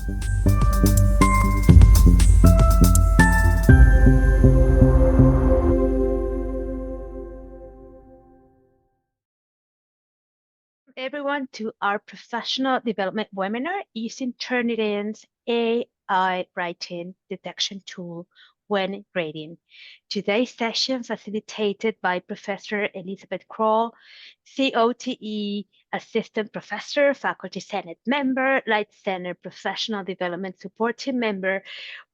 Everyone to our professional development webinar using Turnitin's AI writing detection tool when grading. Today's session facilitated by Professor Elizabeth Kroll, COTE Assistant Professor, Faculty Senate Member, Light Center Professional Development Support Team Member,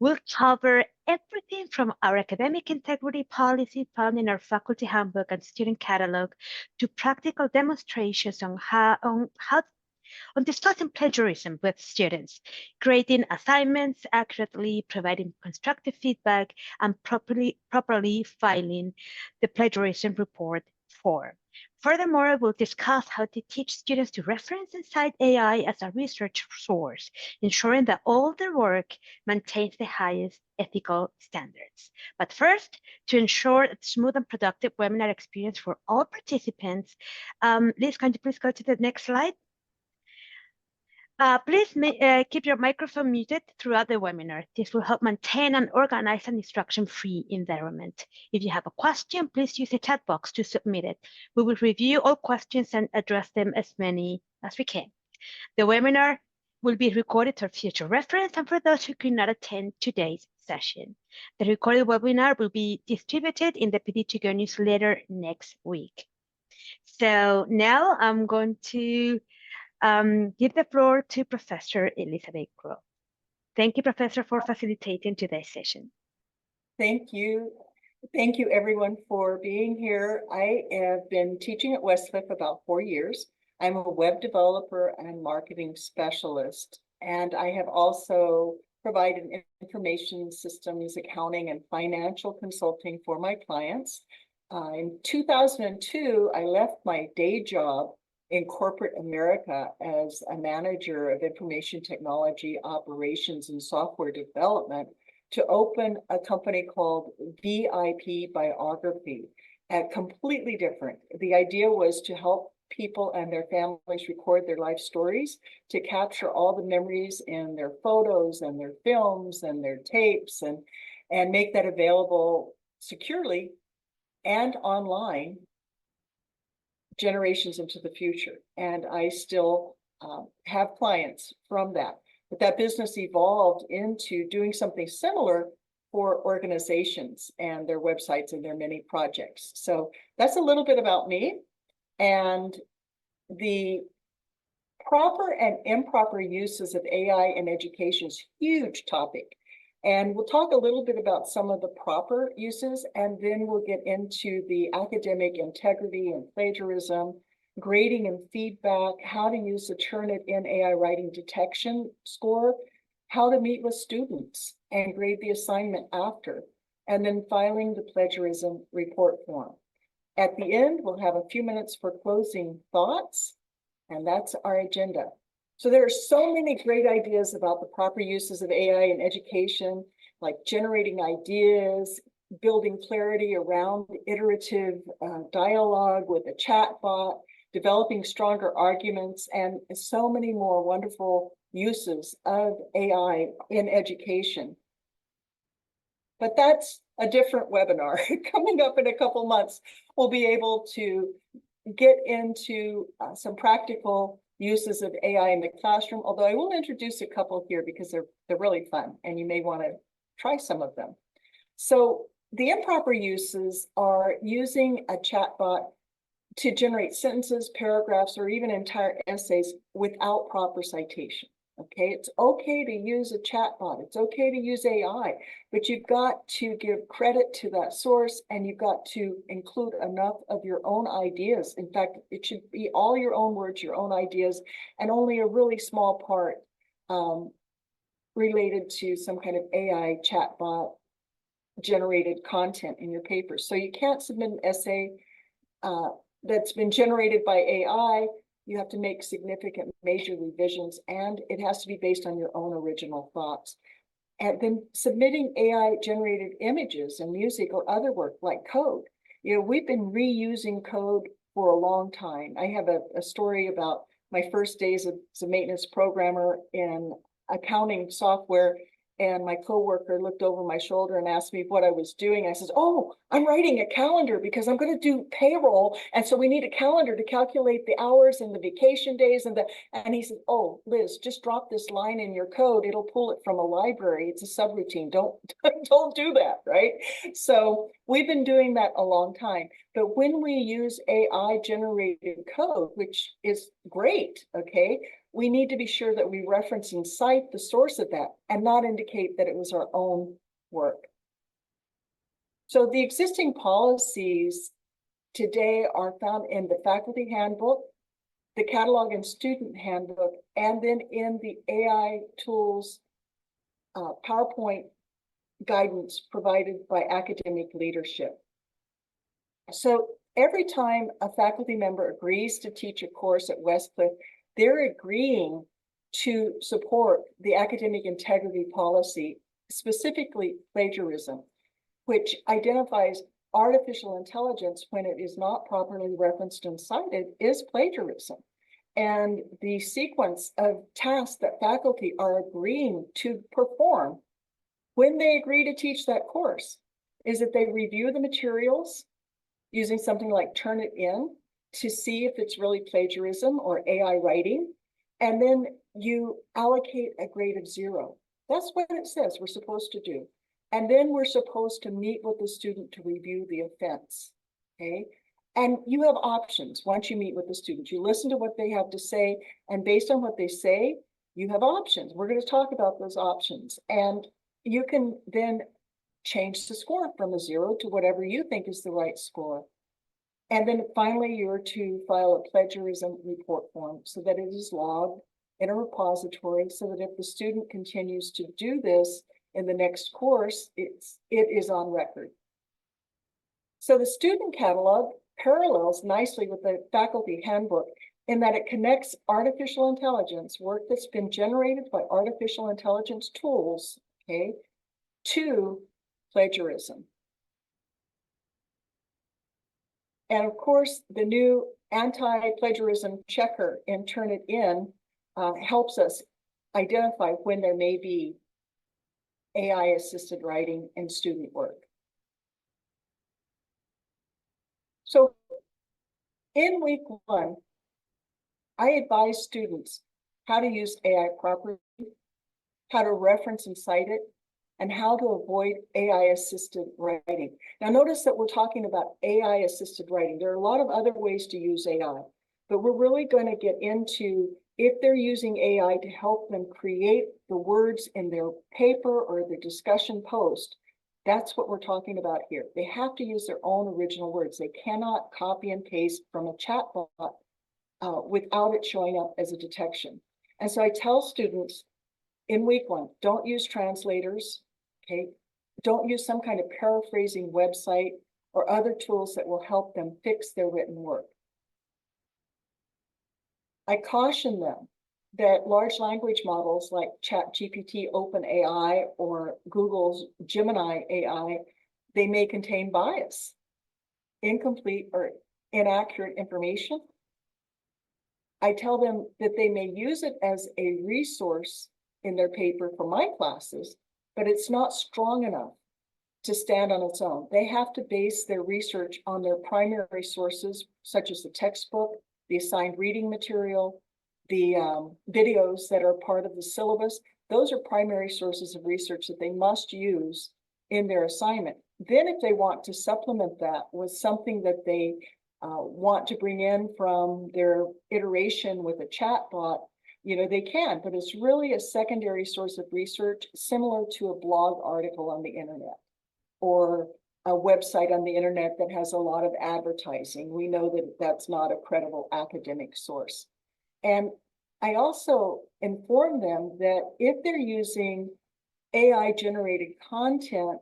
will cover everything from our academic integrity policy found in our faculty handbook and student catalog to practical demonstrations on discussing plagiarism with students, grading assignments accurately, providing constructive feedback, and properly filing the plagiarism report form. Furthermore, we'll discuss how to teach students to reference and cite AI as a research source, ensuring that all their work maintains the highest ethical standards. But first, to ensure a smooth and productive webinar experience for all participants, Liz, can you please go to the next slide? Please keep your microphone muted throughout the webinar. This will help maintain an organized and instruction-free environment. If you have a question, please use the chat box to submit it. We will review all questions and address them as many as we can. The webinar will be recorded for future reference and for those who could not attend today's session. The recorded webinar will be distributed in the PD2Go newsletter next week. So now I'm going to give the floor to Professor Elizabeth Kroll. Thank you, Professor, for facilitating today's session. Thank you. Thank you, everyone, for being here. I have been teaching at Westcliff about 4 years. I'm a web developer and marketing specialist, and I have also provided information systems, accounting, and financial consulting for my clients. In 2002, I left my day job in corporate America as a manager of information technology operations and software development to open a company called VIP Biography, completely different. The idea was to help people and their families record their life stories, to capture all the memories in their photos and their films and their tapes, and make that available securely and online generations into the future. And I still have clients from that. But that business evolved into doing something similar for organizations and their websites and their many projects. So that's a little bit about me. And the proper and improper uses of AI in education is a huge topic. And we'll talk a little bit about some of the proper uses, and then we'll get into the academic integrity and plagiarism, grading and feedback, how to use the Turnitin AI writing detection score, how to meet with students and grade the assignment after, and then filing the plagiarism report form. At the end, we'll have a few minutes for closing thoughts, and that's our agenda. So there are so many great ideas about the proper uses of AI in education, like generating ideas, building clarity around iterative dialogue with a chatbot, developing stronger arguments, and so many more wonderful uses of AI in education. But that's a different webinar. Coming up in a couple months, we'll be able to get into some practical uses of AI in the classroom, although I will introduce a couple here because they're really fun and you may want to try some of them. So the improper uses are using a chatbot to generate sentences, paragraphs, or even entire essays without proper citation. Okay, it's okay to use a chatbot, it's okay to use AI, but you've got to give credit to that source and you've got to include enough of your own ideas. In fact, it should be all your own words, your own ideas, and only a really small part related to some kind of AI chatbot generated content in your paper. So you can't submit an essay that's been generated by AI. You have to make significant major revisions, and it has to be based on your own original thoughts. And then submitting AI generated images and music or other work like code. You know, we've been reusing code for a long time. I have a story about my first days as a maintenance programmer in accounting software, and my coworker looked over my shoulder and asked me what I was doing. I said, "Oh, I'm writing a calendar because I'm going to do payroll. And so we need a calendar to calculate the hours and the vacation days." And he said, "Oh, Liz, just drop this line in your code. It'll pull it from a library. It's a subroutine. Don't do that." Right. So we've been doing that a long time. But when we use AI generated code, which is great, okay, we need to be sure that we reference and cite the source of that and not indicate that it was our own work. So the existing policies today are found in the faculty handbook, the catalog and student handbook, and then in the AI tools PowerPoint guidance provided by academic leadership. So every time a faculty member agrees to teach a course at Westcliff, they're agreeing to support the academic integrity policy, specifically plagiarism, which identifies artificial intelligence when it is not properly referenced and cited is plagiarism. And the sequence of tasks that faculty are agreeing to perform when they agree to teach that course is that they review the materials using something like Turnitin to see if it's really plagiarism or AI writing. And then you allocate a grade of 0. That's what it says we're supposed to do. And then we're supposed to meet with the student to review the offense, okay? And you have options once you meet with the student. You listen to what they have to say, and based on what they say, you have options. We're going to talk about those options. And you can then change the score from a 0 to whatever you think is the right score. And then finally, you're to file a plagiarism report form so that it is logged in a repository so that if the student continues to do this in the next course, it is on record. So the student catalog parallels nicely with the faculty handbook in that it connects artificial intelligence, work that's been generated by artificial intelligence tools, okay, to plagiarism. And of course, the new anti-plagiarism checker in Turnitin helps us identify when there may be AI-assisted writing in student work. So in week 1, I advise students how to use AI properly, how to reference and cite it, and how to avoid AI-assisted writing. Now, notice that we're talking about AI-assisted writing. There are a lot of other ways to use AI, but we're really going to get into if they're using AI to help them create the words in their paper or their discussion post. That's what we're talking about here. They have to use their own original words. They cannot copy and paste from a chatbot without it showing up as a detection. And so I tell students in week 1, don't use translators. Okay, don't use some kind of paraphrasing website or other tools that will help them fix their written work. I caution them that large language models like ChatGPT, OpenAI, or Google's Gemini AI, they may contain bias, incomplete or inaccurate information. I tell them that they may use it as a resource in their paper for my classes, but it's not strong enough to stand on its own. They have to base their research on their primary sources, such as the textbook, the assigned reading material, the videos that are part of the syllabus. Those are primary sources of research that they must use in their assignment. Then if they want to supplement that with something that they want to bring in from their iteration with a chatbot, you know, they can, but it's really a secondary source of research similar to a blog article on the internet or a website on the internet that has a lot of advertising. We know that that's not a credible academic source. And I also inform them that if they're using AI generated content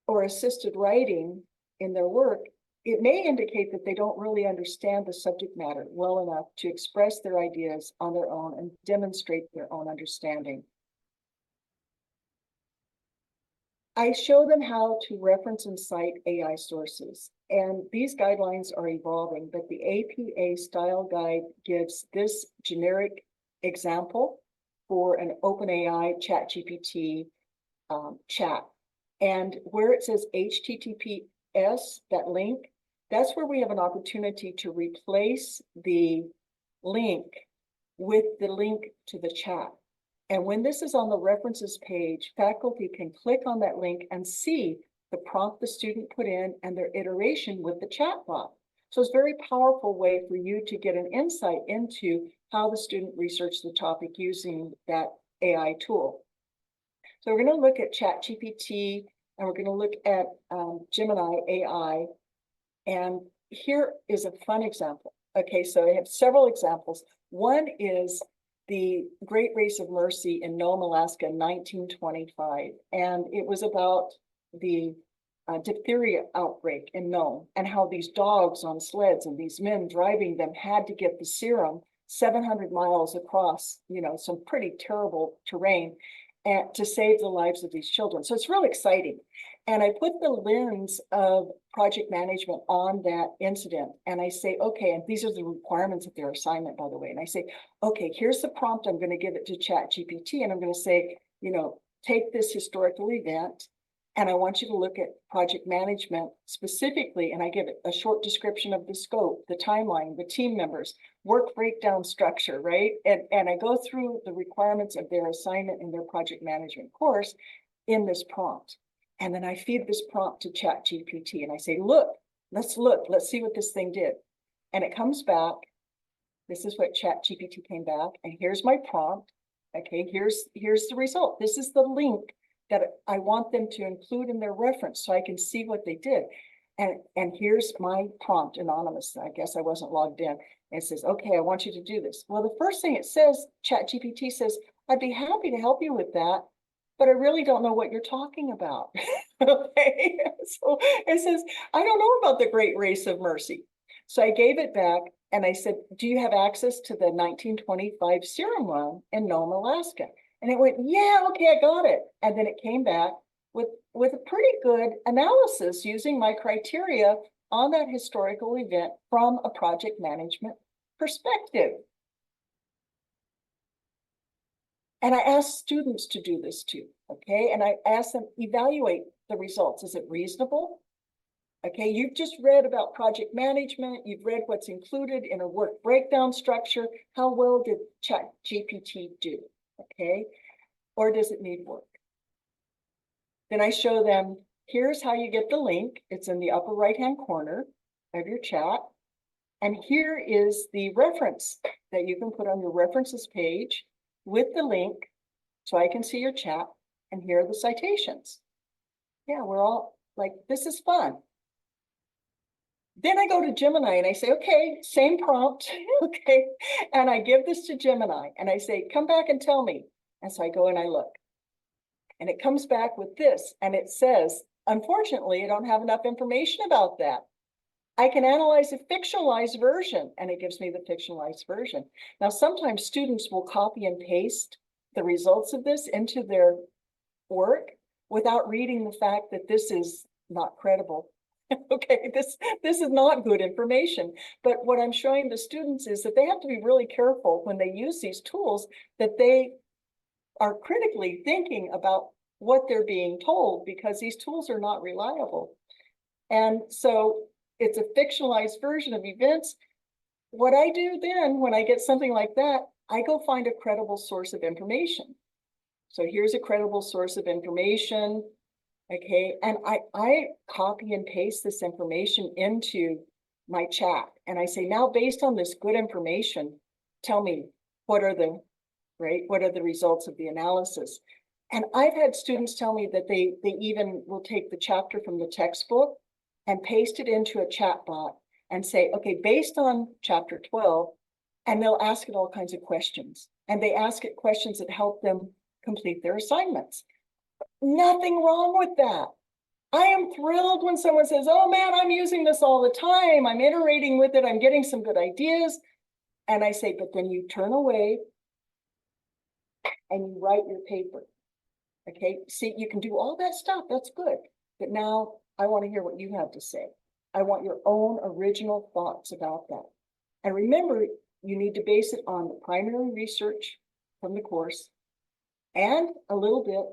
or assisted writing in their work, it may indicate that they don't really understand the subject matter well enough to express their ideas on their own and demonstrate their own understanding. I show them how to reference and cite AI sources, and these guidelines are evolving, but the APA style guide gives this generic example for an OpenAI ChatGPT chat. And where it says HTTPS, that link, that's where we have an opportunity to replace the link with the link to the chat. And when this is on the references page, faculty can click on that link and see the prompt the student put in and their iteration with the chatbot. So it's a very powerful way for you to get an insight into how the student researched the topic using that AI tool. So we're going to look at ChatGPT and we're going to look at Gemini AI. And here is a fun example. Okay, so I have several examples. One is the Great Race of Mercy in Nome, Alaska, 1925. And it was about the diphtheria outbreak in Nome and how these dogs on sleds and these men driving them had to get the serum 700 miles across, some pretty terrible terrain and to save the lives of these children. So it's really exciting. And I put the lens of project management on that incident. And I say, okay, and these are the requirements of their assignment, by the way. And I say, okay, here's the prompt. I'm going to give it to ChatGPT. And I'm going to say, take this historical event. And I want you to look at project management specifically. And I give it a short description of the scope, the timeline, the team members, work breakdown structure, right? And I go through the requirements of their assignment in their project management course in this prompt. And then I feed this prompt to ChatGPT and I say, let's see what this thing did. And it comes back. This is what ChatGPT came back. And here's my prompt. Okay, here's the result. This is the link that I want them to include in their reference so I can see what they did. And here's my prompt, anonymous. I guess I wasn't logged in. And it says, okay, I want you to do this. Well, the first thing it says, ChatGPT says, I'd be happy to help you with that, but I really don't know what you're talking about. Okay, so it says, I don't know about the Great Race of Mercy. So I gave it back and I said, do you have access to the 1925 serum run in Nome, Alaska? And it went, yeah, okay, I got it. And then it came back with a pretty good analysis using my criteria on that historical event from a project management perspective. And I asked students to do this too, okay? And I asked them, evaluate the results. Is it reasonable? Okay, you've just read about project management. You've read what's included in a work breakdown structure. How well did ChatGPT do? Okay, or does it need work? Then I show them, here's how you get the link. It's in the upper right-hand corner of your chat. And here is the reference that you can put on your references page with the link so I can see your chat. And here are the citations. Yeah, we're all like, this is fun. Then I go to Gemini and I say, okay, same prompt, okay. And I give this to Gemini and I say, come back and tell me. And so I go and I look. And it comes back with this and it says, unfortunately, I don't have enough information about that. I can analyze a fictionalized version, and it gives me the fictionalized version. Now, sometimes students will copy and paste the results of this into their work without reading the fact that this is not credible. Okay, this is not good information. But what I'm showing the students is that they have to be really careful when they use these tools, that they are critically thinking about what they're being told, because these tools are not reliable. And so it's a fictionalized version of events. What I do then when I get something like that, I go find a credible source of information. So here's a credible source of information. Okay, and I copy and paste this information into my chat. And I say, now based on this good information, tell me what are the results of the analysis. And I've had students tell me that they even will take the chapter from the textbook and paste it into a chat bot and say, okay, based on chapter 12, and they'll ask it all kinds of questions. And they ask it questions that help them complete their assignments. Nothing wrong with that. I am thrilled when someone says, oh man, I'm using this all the time. I'm iterating with it. I'm getting some good ideas. And I say, but then you turn away and you write your paper. Okay, see, you can do all that stuff. That's good. But now I want to hear what you have to say. I want your own original thoughts about that. And remember, you need to base it on the primary research from the course and a little bit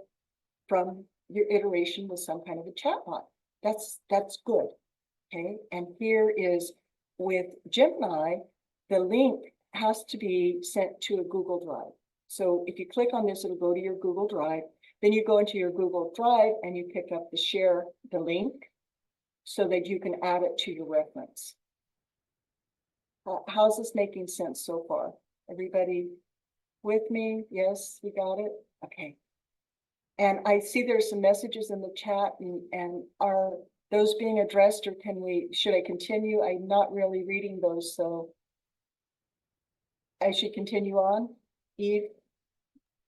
from your iteration with some kind of a chatbot. That's good. Okay, and here is with Gemini, the link has to be sent to a Google Drive. So if you click on this, it'll go to your Google Drive. Then you go into your Google Drive and you pick up the link so that you can add it to your reference. How's this making sense so far? Everybody with me? Yes, we got it? Okay. And I see there's some messages in the chat, and are those being addressed, or should I continue? I'm not really reading those, so I should continue on. Eve?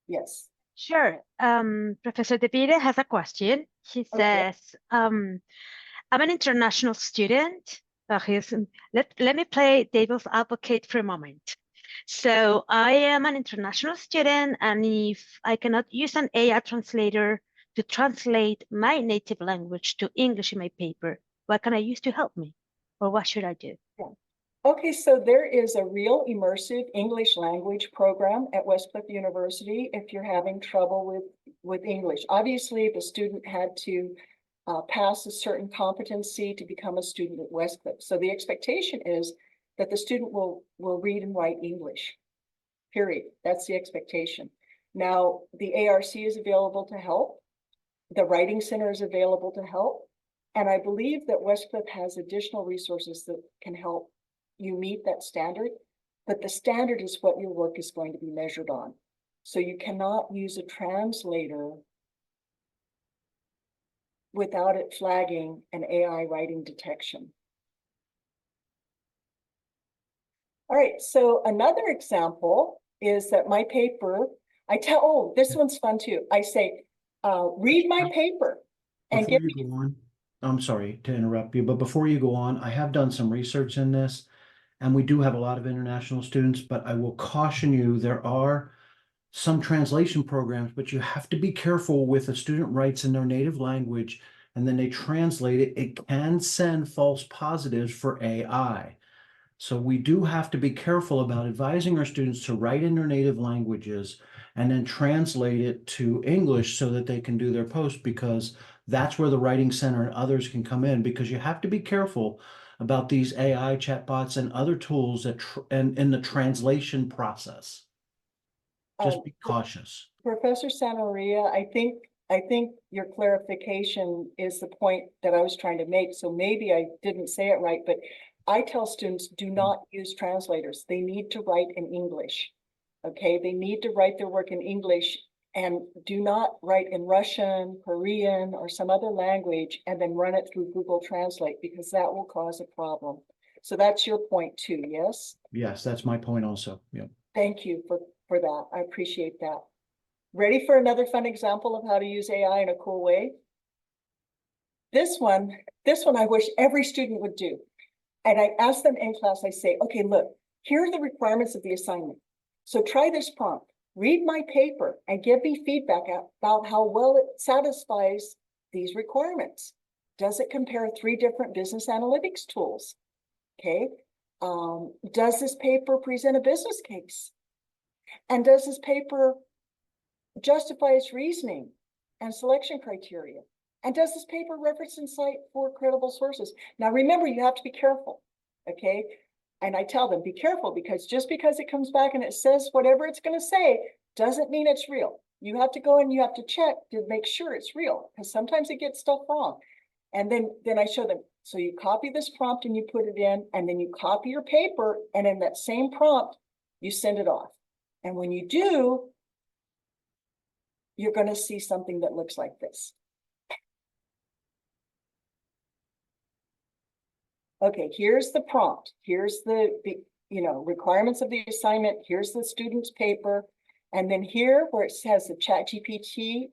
Yes. Sure. Professor DeVita has a question. He Okay. says, I'm an international student. Let me play devil's advocate for a moment. So I am an international student, and if I cannot use an AI translator to translate my native language to English in my paper, what can I use to help me? Or what should I do? Yeah. Okay, so there is a real immersive English language program at Westcliff University if you're having trouble with English. Obviously, the student had to pass a certain competency to become a student at Westcliff. So the expectation is that the student will read and write English, period. That's the expectation. Now, the ARC is available to help. The Writing Center is available to help. And I believe that Westcliff has additional resources that can help you meet that standard, but the standard is what your work is going to be measured on. So you cannot use a translator without it flagging an AI writing detection. All right, so another example is that my paper, oh, this one's fun too. I say, read my paper and Before you go on, I'm sorry to interrupt you, but before you go on, I have done some research in this, and we do have a lot of international students, but I will caution you, there are some translation programs, but you have to be careful with a student writes in their native language and then they translate it. It can send false positives for AI. So we do have to be careful about advising our students to write in their native languages and then translate it to English so that they can do their post, because that's where the Writing Center and others can come in, because you have to be careful about these AI chatbots and other tools that and in the translation process. Just be cautious. Professor Santamaria, I think your clarification is the point that I was trying to make. So maybe I didn't say it right, but I tell students, do not use translators. They need to write in English. Okay, they need to write their work in English, and do not write in Russian, Korean, or some other language and then run it through Google Translate, because that will cause a problem. So that's your point too, yes? Yes, that's my point also. Yeah. Thank you for that. I appreciate that. Ready for another fun example of how to use AI in a cool way? This one I wish every student would do. And I ask them in class, I say, okay, look, here are the requirements of the assignment. So try this prompt, read my paper and give me feedback about how well it satisfies these requirements. Does it compare 3 different business analytics tools? Okay. Does this paper present a business case? And does this paper justify its reasoning and selection criteria? And does this paper reference and cite for credible sources? Now, remember, you have to be careful, okay? And I tell them, be careful, because just because it comes back and it says whatever it's going to say doesn't mean it's real. You have to go and you have to check to make sure it's real, because sometimes it gets stuff wrong. And then I show them, so you copy this prompt and you put it in, and then you copy your paper, and in that same prompt, you send it off. And when you do, you're going to see something that looks like this. Okay, here's the prompt. Here's the requirements of the assignment. Here's the student's paper. And then here where it says the ChatGPT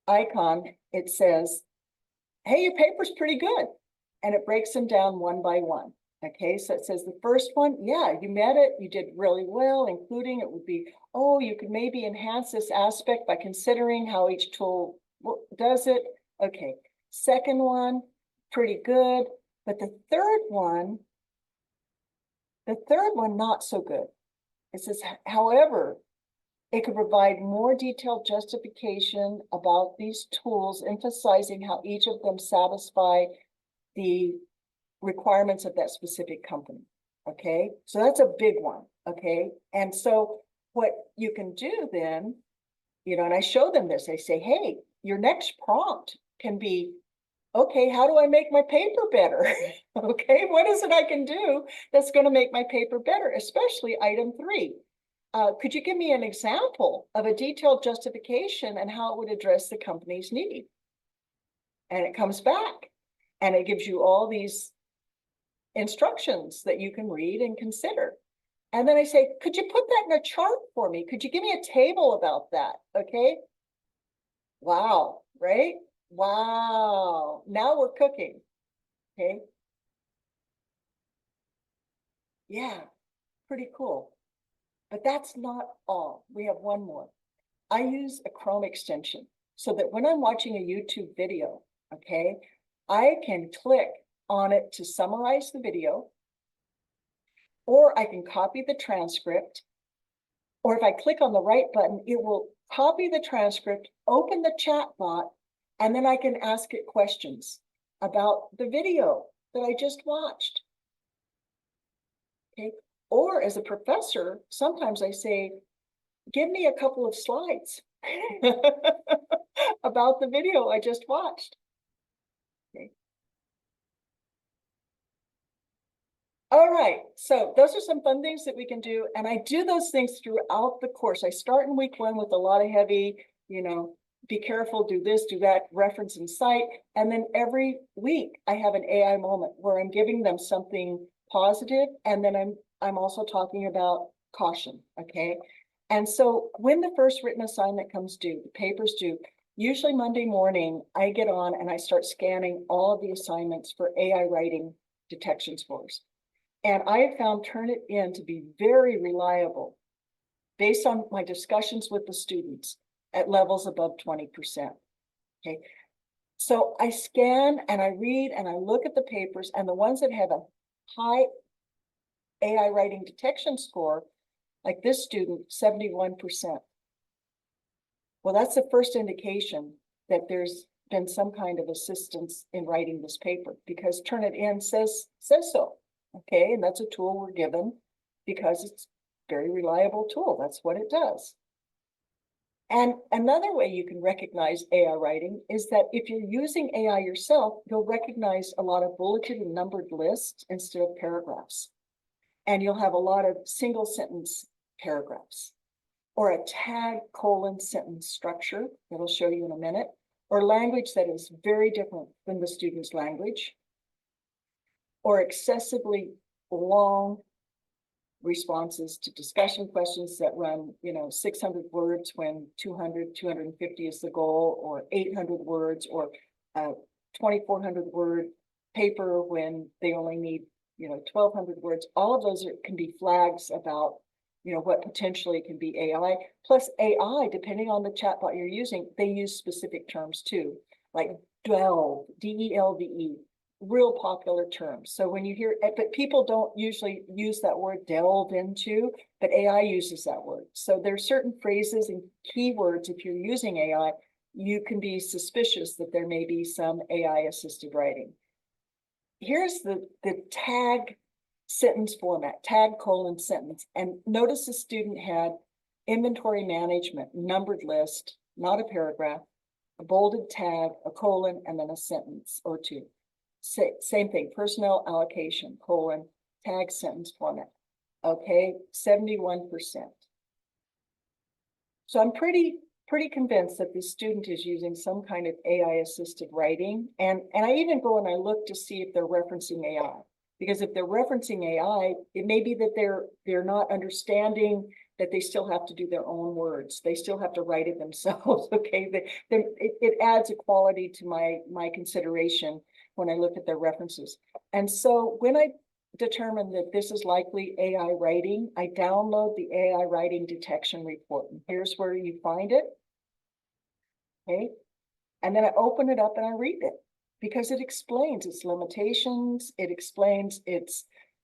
icon, it says, hey, your paper's pretty good. And it breaks them down one by one. Okay, so it says the first one, yeah, you met it, you did really well, including it would be, oh, you could maybe enhance this aspect by considering how each tool does it. Okay, second one, pretty good. But the third one, not so good. It says, however, It could provide more detailed justification about these tools, emphasizing how each of them satisfy the requirements of that specific company. Okay, so that's a big one. Okay, and so what you can do then, you know, and I show them this, I say, hey, your next prompt can be, okay, how do I make my paper better? Okay, what is it I can do that's going to make my paper better, especially item 3? Could you give me an example of a detailed justification and how it would address the company's need? And it comes back and it gives you all these instructions that you can read and consider. And then I say, could you put that in a chart for me? Could you give me a table about that? Okay. Wow, right? Wow. Now we're cooking. Okay. Yeah, pretty cool. But that's not all. We have one more. I use a Chrome extension so that when I'm watching a YouTube video, okay, I can click on it to summarize the video, or I can copy the transcript, or if I click on the right button, it will copy the transcript, open the chat bot, and then I can ask it questions about the video that I just watched. Okay. Or as a professor, sometimes I say, give me a couple of slides about the video I just watched. Okay. All right, so those are some fun things that we can do. And I do those things throughout the course. I start in week 1 with a lot of heavy, you know, be careful, do this, do that, reference and cite. And then every week I have an AI moment where I'm giving them something positive. And then I'm also talking about caution, okay? And so when the first written assignment comes due, the paper's due, usually Monday morning, I get on and I start scanning all of the assignments for AI writing detection scores. And I have found Turnitin to be very reliable based on my discussions with the students at levels above 20%. Okay. So I scan and I read and I look at the papers, and the ones that have a high AI writing detection score, like this student, 71%. Well, that's the first indication that there's been some kind of assistance in writing this paper, because Turnitin says so. Okay, and that's a tool we're given because it's a very reliable tool. That's what it does. And another way you can recognize AI writing is that if you're using AI yourself, you'll recognize a lot of bulleted and numbered lists instead of paragraphs. And you'll have a lot of single sentence paragraphs, or a tag colon sentence structure that I'll show you in a minute, or language that is very different than the student's language, or excessively long responses to discussion questions that run, 600 words when 250 is the goal, or 800 words, or 2,400 word paper when they only need, 1,200 words. All of those can be flags about, what potentially can be AI. Plus AI, depending on the chatbot you're using, they use specific terms too, like delve, D-E-L-V-E. Real popular terms. So when you hear, but people don't usually use that word delve into, but AI uses that word. So there are certain phrases and keywords, if you're using AI, you can be suspicious that there may be some AI assisted writing. Here's the tag sentence format, tag colon sentence. And notice the student had inventory management, numbered list, not a paragraph, a bolded tag, a colon, and then a sentence or two. Same thing, personnel allocation, colon, tag sentence format. Okay, 71%. So I'm pretty convinced that this student is using some kind of AI assisted writing. And I even go and I look to see if they're referencing AI. Because if they're referencing AI, it may be that they're not understanding that they still have to do their own words. They still have to write it themselves. Okay, it adds a quality to my consideration when I look at their references. And so when I determine that this is likely AI writing, I download the AI writing detection report. And here's where you find it. Okay. And then I open it up and I read it, because it explains its limitations. It explains its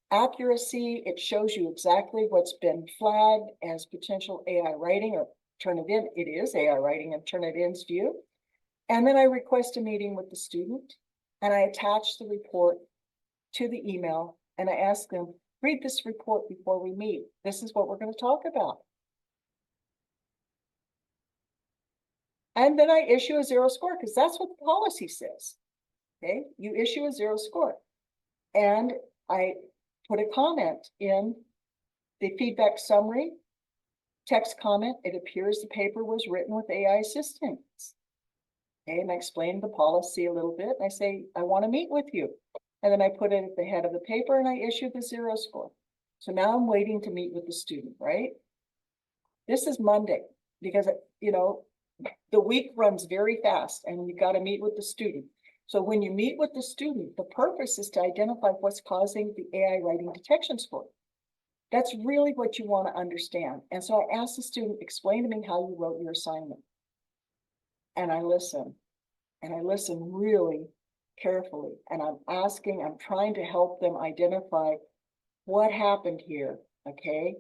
accuracy. It shows you exactly what's been flagged as potential AI writing, or Turnitin, it is AI writing in Turnitin's view. And then I request a meeting with the student and I attach the report to the email and I ask them, read this report before we meet. This is what we're going to talk about. And then I issue a 0 score because that's what the policy says. Okay, you issue a 0 score. And I put a comment in the feedback summary, text comment. It appears the paper was written with AI assistance. Okay, and I explained the policy a little bit. And I say, I want to meet with you. And then I put it at the head of the paper and I issue the 0 score. So now I'm waiting to meet with the student, right? This is Monday because, you know, the week runs very fast and you've got to meet with the student. So when you meet with the student, the purpose is to identify what's causing the AI writing detection score. That's really what you want to understand. And so I asked the student, explain to me how you wrote your assignment. And I listen really carefully. And I'm trying to help them identify what happened here, okay?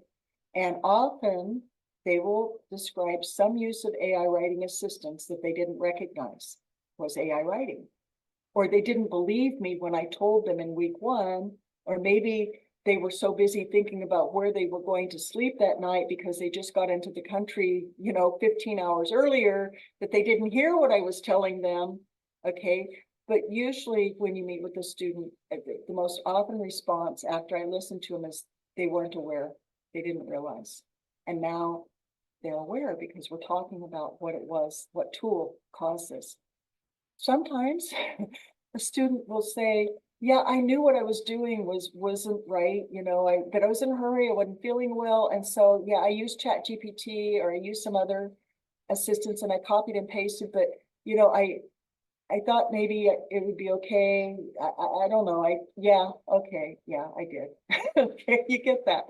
And often they will describe some use of AI writing assistance that they didn't recognize was AI writing. Or they didn't believe me when I told them in week 1, or maybe they were so busy thinking about where they were going to sleep that night because they just got into the country, you know, 15 hours earlier, that they didn't hear what I was telling them, okay? But usually when you meet with a student, the most often response after I listen to them is they weren't aware, they didn't realize. And now they're aware because we're talking about what it was, what tool caused this. Sometimes a student will say, yeah, I knew what I was doing wasn't right, you know, but I was in a hurry, I wasn't feeling well. And so, yeah, I used ChatGPT or I used some other assistance and I copied and pasted, but, you know, I thought maybe it would be okay. I don't know. Yeah, okay. Yeah, I did. Okay, you get that.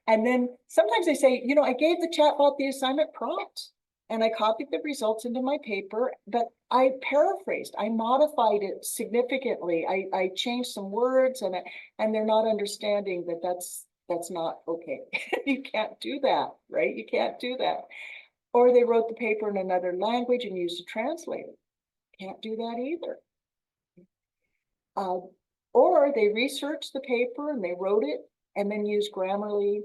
And then sometimes they say, you know, I gave the chatbot the assignment prompt and I copied the results into my paper, but I paraphrased, I modified it significantly. I changed some words and they're not understanding that that's not okay. You can't do that, right? You can't do that. Or they wrote the paper in another language and used a translator. Can't do that either. Or they researched the paper and they wrote it and then used Grammarly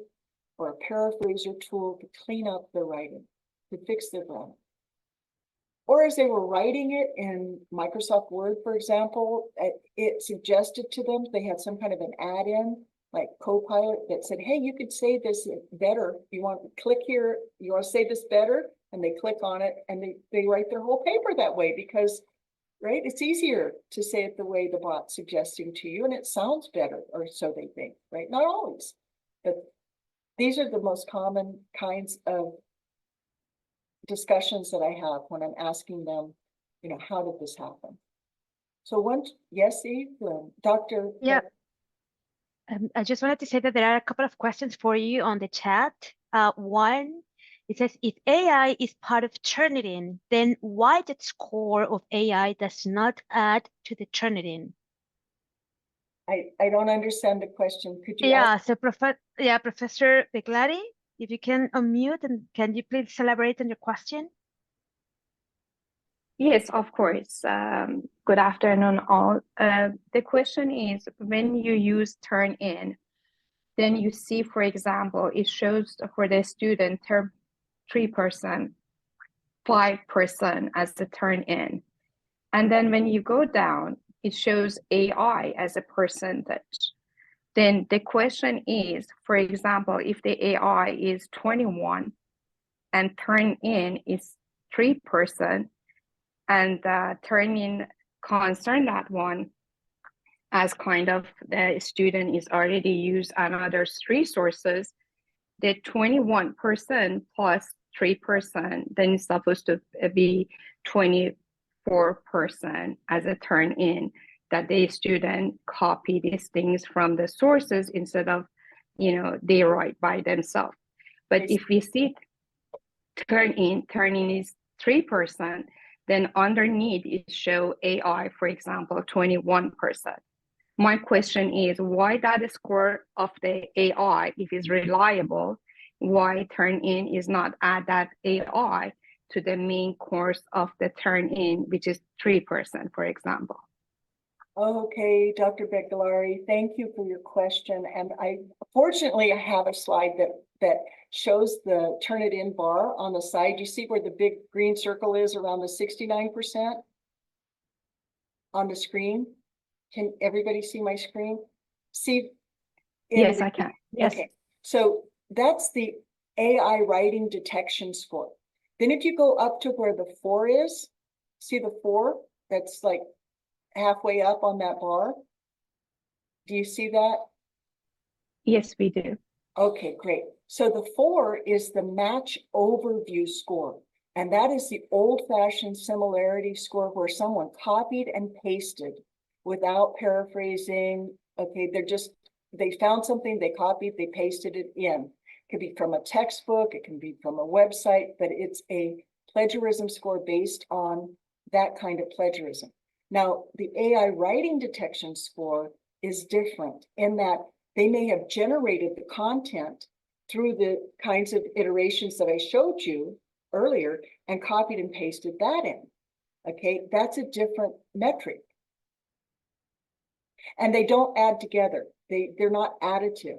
or a paraphraser tool to clean up their writing, to fix their grammar. Or as they were writing it in Microsoft Word, for example, it suggested to them, they had some kind of an add-in like Copilot that said, hey, you could say this better. You want to click here, you want to say this better? And they click on it and they write their whole paper that way because, right, it's easier to say it the way the bot's suggesting to you and it sounds better, or so they think, right? Not always, but these are the most common kinds of discussions that I have when I'm asking them, you know, how did this happen? So yes, Eve, Dr. Yeah. I just wanted to say that there are a couple of questions for you on the chat. One, it says, if AI is part of Turnitin, then why that score of AI does not add to the Turnitin? I don't understand the question. Could you ask? So Professor Beglari, if you can unmute, and can you please elaborate on your question? Yes, of course. Good afternoon, all. The question is, when you use Turnitin, then you see, for example, it shows for the student 3%, 5% as the Turnitin. And then when you go down, it shows AI as a percentage. Then the question is, for example, if the AI is 21 and Turnitin is 3%, and Turnitin concern that one as kind of the student is already used another resources, the 21% plus 3%, then it's supposed to be 24% as a Turnitin, that the student copy these things from the sources instead of, you know, they write by themselves. But if we see Turnitin is 3%, then underneath it show AI, for example, 21%. My question is, why that score of the AI, if it's reliable, why Turnitin is not add that AI to the main course of the Turnitin, which is 3%, for example. Okay, Dr. Beglari, thank you for your question. And fortunately, I have a slide that shows the Turnitin bar on the side. You see where the big green circle is around the 69% on the screen? Can everybody see my screen? See? Yes, I can. Yes. Okay, so that's the AI writing detection score. Then if you go up to where the 4 is, see the 4? That's like halfway up on that bar. Do you see that? Yes, we do. Okay, great. So the 4 is the match overview score. And that is the old-fashioned similarity score where someone copied and pasted without paraphrasing. Okay, they found something, they copied, they pasted it in. It could be from a textbook, it can be from a website, but it's a plagiarism score based on that kind of plagiarism. Now, the AI writing detection score is different in that they may have generated the content through the kinds of iterations that I showed you earlier and copied and pasted that in. Okay, that's a different metric. And they don't add together. They're not additive.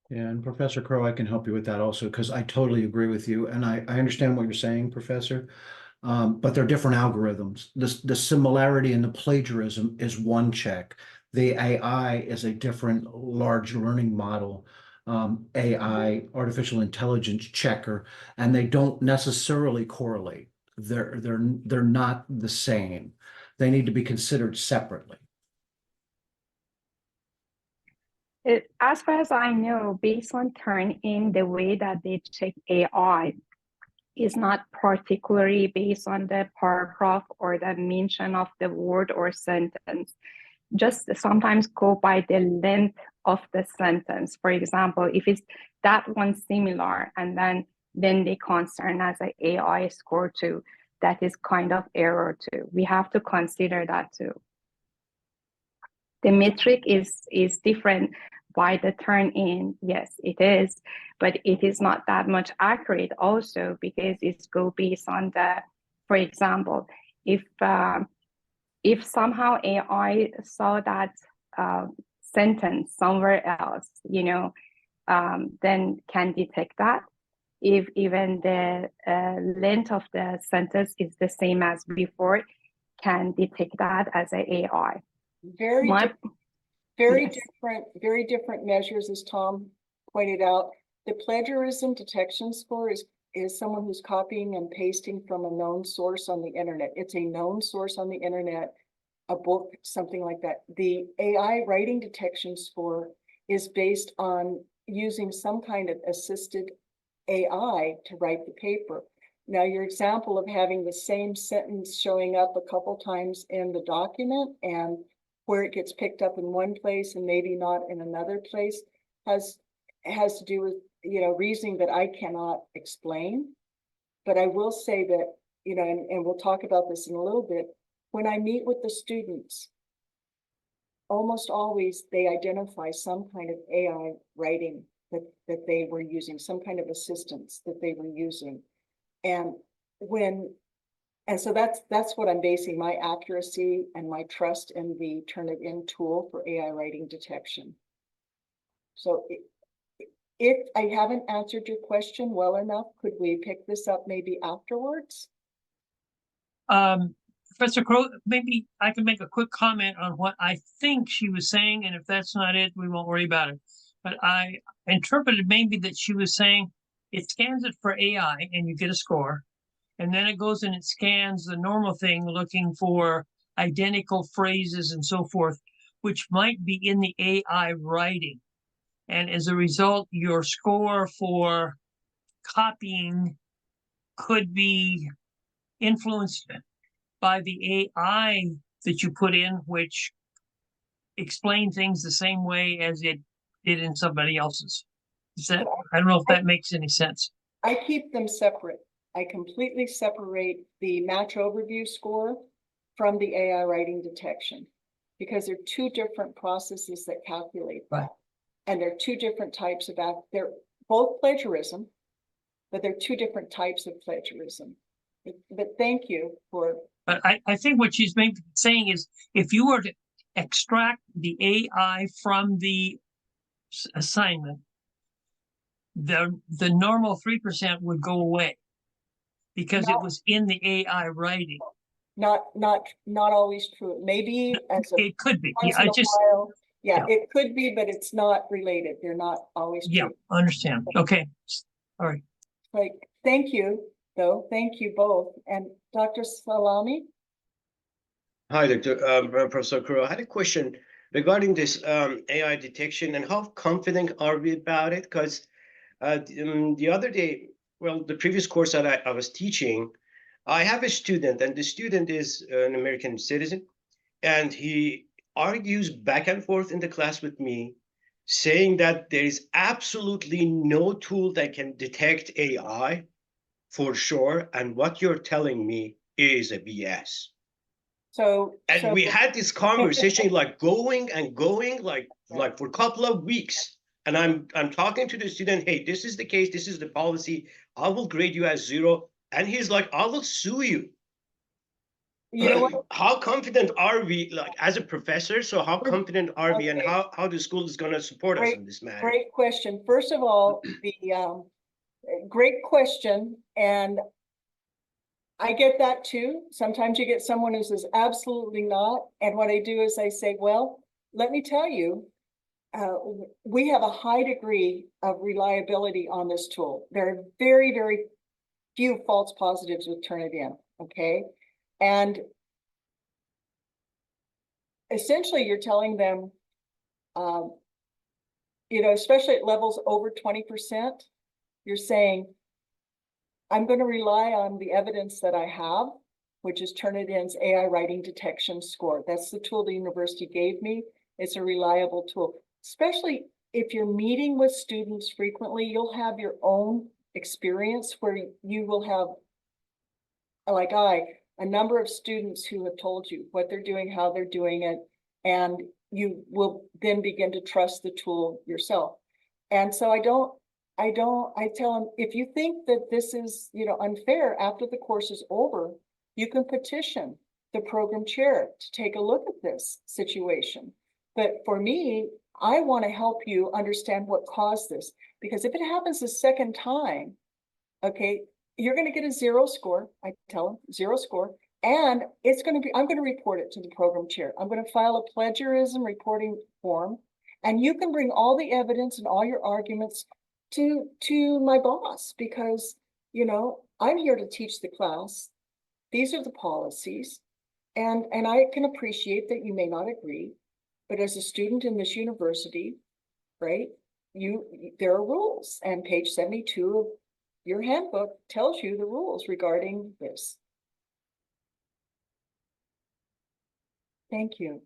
Yeah, and Professor Crow, I can help you with that also, because I totally agree with you. And I understand what you're saying, Professor. But they're different algorithms. The similarity in the plagiarism is one check. The AI is a different large learning model, AI, artificial intelligence checker, and they don't necessarily correlate. They're not the same. They need to be considered separately. As far as I know, based on Turnitin, the way that they check AI is not particularly based on the paragraph or the mention of the word or sentence. Just sometimes go by the length of the sentence. For example, if it's that one similar and then they concern as an AI score too, that is kind of error too. We have to consider that too. The metric is different by the Turnitin. Yes, it is, but it is not that much accurate also because it's go based on the, for example, if somehow AI saw that sentence somewhere else, then can detect that. If even the length of the sentence is the same as before, can detect that as an AI. Very different measures, as Tom pointed out. The plagiarism detection score is someone who's copying and pasting from a known source on the internet. It's a known source on the internet, a book, something like that. The AI writing detection score is based on using some kind of assisted AI to write the paper. Now, your example of having the same sentence showing up a couple times in the document and where it gets picked up in one place and maybe not in another place has to do with, reasoning that I cannot explain. But I will say that, and we'll talk about this in a little bit, when I meet with the students, almost always they identify some kind of AI writing that they were using, some kind of assistance that they were using. And so that's what I'm basing my accuracy and my trust in the Turnitin tool for AI writing detection. So if I haven't answered your question well enough, could we pick this up maybe afterwards? Professor Crow, maybe I can make a quick comment on what I think she was saying, and if that's not it, we won't worry about it. But I interpreted maybe that she was saying it scans it for AI and you get a score. And then it goes and it scans the normal thing looking for identical phrases and so forth, which might be in the AI writing. And as a result, your score for copying could be influenced by the AI that you put in, which explain things the same way as it did in somebody else's. I don't know if that makes any sense. I keep them separate. I completely separate the match overview score from the AI writing detection because they're two different processes that calculate that. Right. And they're two different types of both plagiarism, but they're two different types of plagiarism. But thank you for. But I think what she's saying is, if you were to extract the AI from the assignment, the normal 3% would go away because it was in the AI writing. Not always true. Maybe as a It could be. once Yeah, in a while. Yeah, it could be, but it's not related. They're not always yeah, true. understand. Okay, all right. Like, thank you, though. Thank you both. And Dr. Salami? Hi, Professor Kuro. I had a question regarding this AI detection and how confident are we about it? Because the other day, well, the previous course that I was teaching, I have a student, and the student is an American citizen, and he argues back and forth in the class with me, saying that there is absolutely no tool that can detect AI for sure, and what you're telling me is a BS. And we had this conversation like going and going like for a couple of weeks. And I'm talking to the student, hey, this is the case, this is the policy. I will grade you as 0. And he's like, I will sue you. You know what? How confident are we, like as a professor? So how confident are we, and how the school is going to support us in this matter? Great question. First of all, the great question, and I get that too. Sometimes you get someone who says absolutely not, and what I do is I say, well, let me tell you, we have a high degree of reliability on this tool. There are very, very few false positives with Turnitin, okay? And essentially you're telling them, especially at levels over 20%, you're saying, I'm going to rely on the evidence that I have, which is Turnitin's AI writing detection score. That's the tool the university gave me. It's a reliable tool, especially if you're meeting with students frequently. You'll have your own experience where you will have, like a number of students who have told you what they're doing, how they're doing it, and you will then begin to trust the tool yourself. And so I tell them, if you think that this is, unfair, after the course is over, you can petition the program chair to take a look at this situation. But for me, I want to help you understand what caused this, because if it happens the second time, okay, you're going to get a 0 score. I tell them 0 score, and I'm going to report it to the program chair. I'm going to file a plagiarism reporting form, and you can bring all the evidence and all your arguments to my boss, because, I'm here to teach the class. These are the policies, and I can appreciate that you may not agree, but as a student in this university, right, there are rules, and page 72 of your handbook tells you the rules regarding this. Thank you.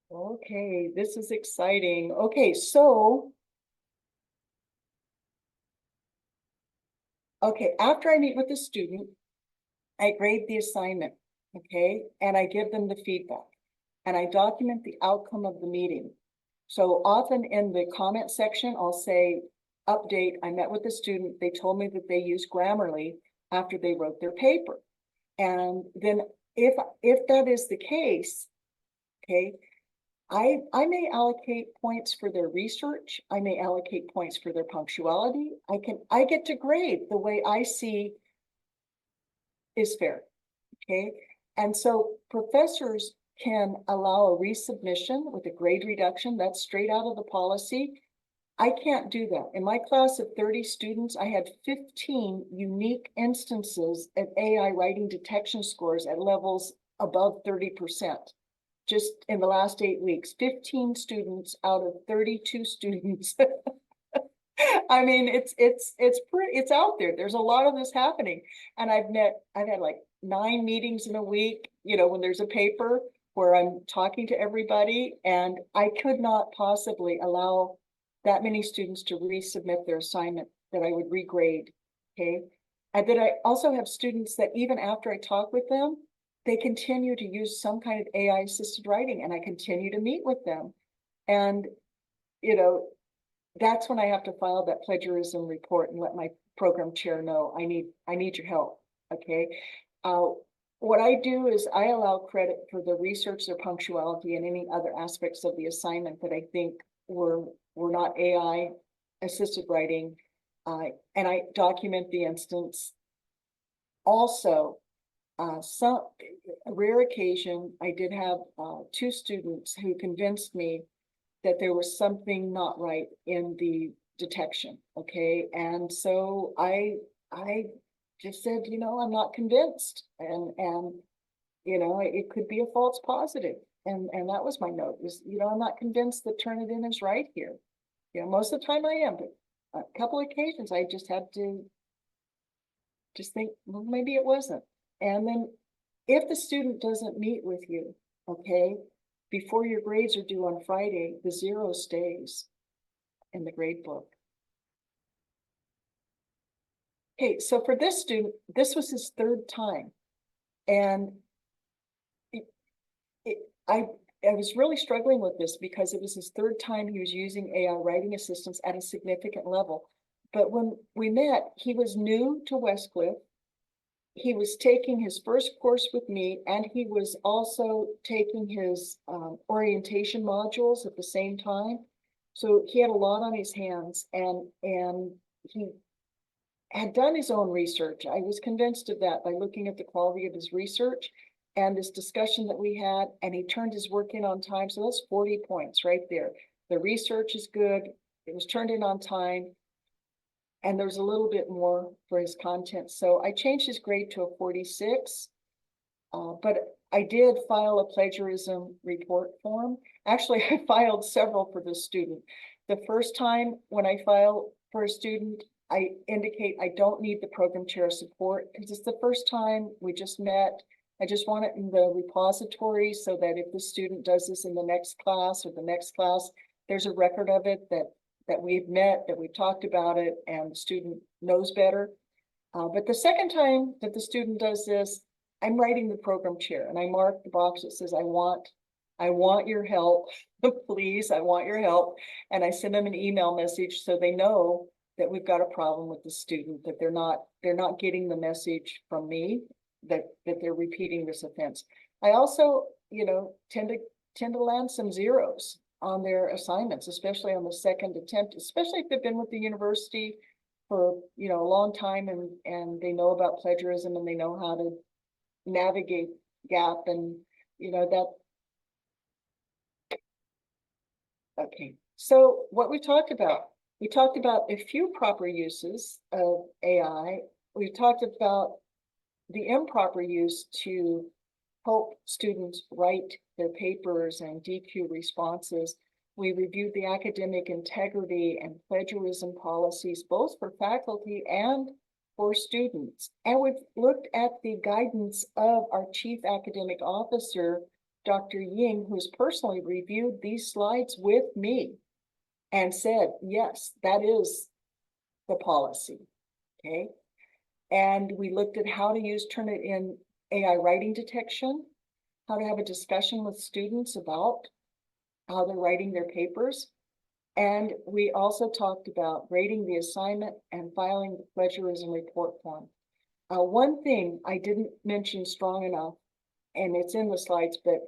Okay, this is exciting. Okay, so after I meet with the student, I grade the assignment, okay? And I give them the feedback, and I document the outcome of the meeting. So often in the comment section, I'll say, update, I met with the student. They told me that they used Grammarly after they wrote their paper. And then if that is the case, okay, I may allocate points for their research. I may allocate points for their punctuality. I get to grade the way I see is fair, okay? And so professors can allow a resubmission with a grade reduction. That's straight out of the policy. I can't do that. In my class of 30 students, I had 15 unique instances of AI writing detection scores at levels above 30%. Just in the last 8 weeks, 15 students out of 32 students. I mean, it's out there. There's a lot of this happening. And I've had like 9 meetings in a week, when there's a paper where I'm talking to everybody, and I could not possibly allow that many students to resubmit their assignment that I would regrade, okay? And then I also have students that even after I talk with them, they continue to use some kind of AI assisted writing, and I continue to meet with them. And, that's when I have to file that plagiarism report and let my program chair know, I need your help, okay? What I do is I allow credit for the research, their punctuality, and any other aspects of the assignment that I think were not AI assisted writing, and I document the instance. Also, some a rare occasion, I did have 2 students who convinced me that there was something not right in the detection, okay? And so I just said, you know, I'm not convinced, and you know, it could be a false positive. And that was my note, is, you know, I'm not convinced that Turnitin is right here. You know, most of the time I am, but a couple of occasions I just had to just think, well, maybe it wasn't. And then if the student doesn't meet with you, okay, before your grades are due on Friday, the 0 stays in the grade book. Okay, so for this student, this was his 3rd time. And I was really struggling with this because it was his 3rd time he was using AI writing assistance at a significant level. But when we met, he was new to Westcliff. He was taking his first course with me, and he was also taking his orientation modules at the same time. So he had a lot on his hands, and he had done his own research. I was convinced of that by looking at the quality of his research and this discussion that we had, and he turned his work in on time. So that's 40 points right there. The research is good. It was turned in on time. And there's a little bit more for his content. So I changed his grade to a 46, but I did file a plagiarism report form. Actually, I filed several for this student. The first time when I file for a student, I indicate I don't need the program chair support because it's the first time we just met. I just want it in the repository so that if the student does this in the next class or the next class, there's a record of it that we've met, that we've talked about it, and the student knows better. But the second time that the student does this, I'm writing the program chair, and I mark the box that says, I want your help, please, I want your help. And I send them an email message so they know that we've got a problem with the student, that they're not getting the message from me, that they're repeating this offense. I also, you know, tend to land some 0s on their assignments, especially on the 2nd attempt, especially if they've been with the university for, you know, a long time, and they know about plagiarism and they know how to navigate gap, and you know that. Okay, so what we talked about a few proper uses of AI. We talked about the improper use to help students write their papers and DQ responses. We reviewed the academic integrity and plagiarism policies, both for faculty and for students. And we've looked at the guidance of our Chief Academic Officer, Dr. Ying, who's personally reviewed these slides with me and said, yes, that is the policy, okay? And we looked at how to use Turnitin AI writing detection, how to have a discussion with students about how they're writing their papers. And we also talked about grading the assignment and filing the plagiarism report form. One thing I didn't mention strong enough, and it's in the slides, but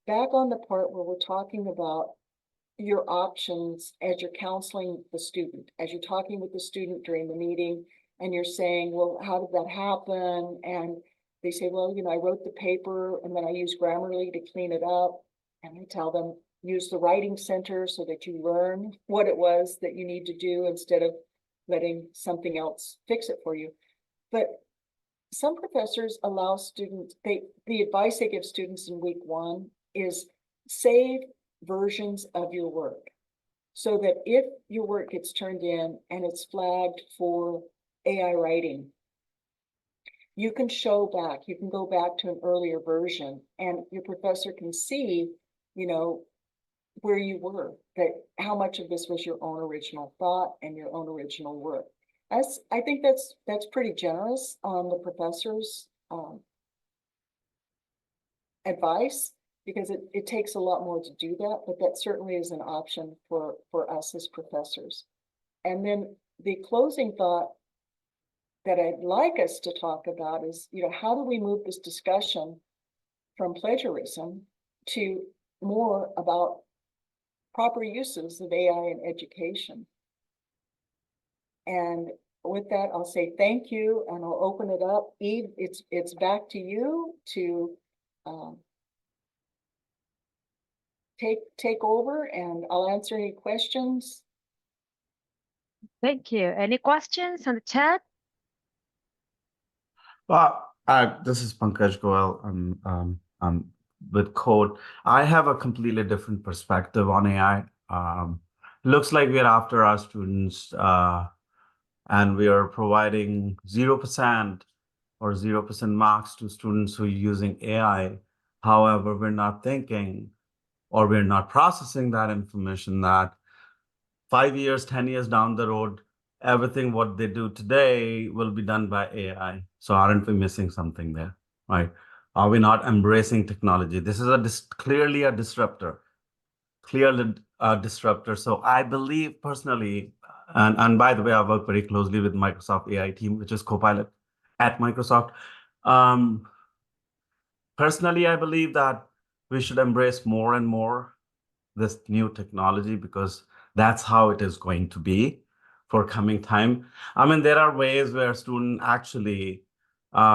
back on the part where we're talking about your options as you're counseling the student, as you're talking with the student during the meeting, and you're saying, well, how did that happen? And they say, well, you know, I wrote the paper and then I used Grammarly to clean it up. And I tell them, use the writing center so that you learn what it was that you need to do instead of letting something else fix it for you. But some professors allow students, the advice they give students in week 1 is save versions of your work so that if your work gets turned in and it's flagged for AI writing, you can you can go back to an earlier version, and your professor can see, you know, where you were, that how much of this was your own original thought and your own original work. I think that's pretty generous on the professor's advice, because it takes a lot more to do that, but that certainly is an option for us as professors. And then the closing thought that I'd like us to talk about is, how do we move this discussion from plagiarism to more about proper uses of AI in education? And with that, I'll say thank you, and I'll open it up. Eve, it's back to you to take over, and I'll answer any questions. Thank you. Any questions on the chat? Well, this is Pankaj Goel. I'm with Code. I have a completely different perspective on AI. Looks like we're after our students, and we are providing 0% or 0% marks to students who are using AI. However, we're not thinking or we're not processing that information that 5 years, 10 years down the road, everything what they do today will be done by AI. So aren't we missing something there, right? Are we not embracing technology? This is clearly a disruptor, disruptor. So I believe personally, and by the way, I work very closely with Microsoft AI team, which is Copilot at Microsoft. Personally, I believe that we should embrace more and more this new technology, because that's how it is going to be for coming time. I mean, there are ways where students actually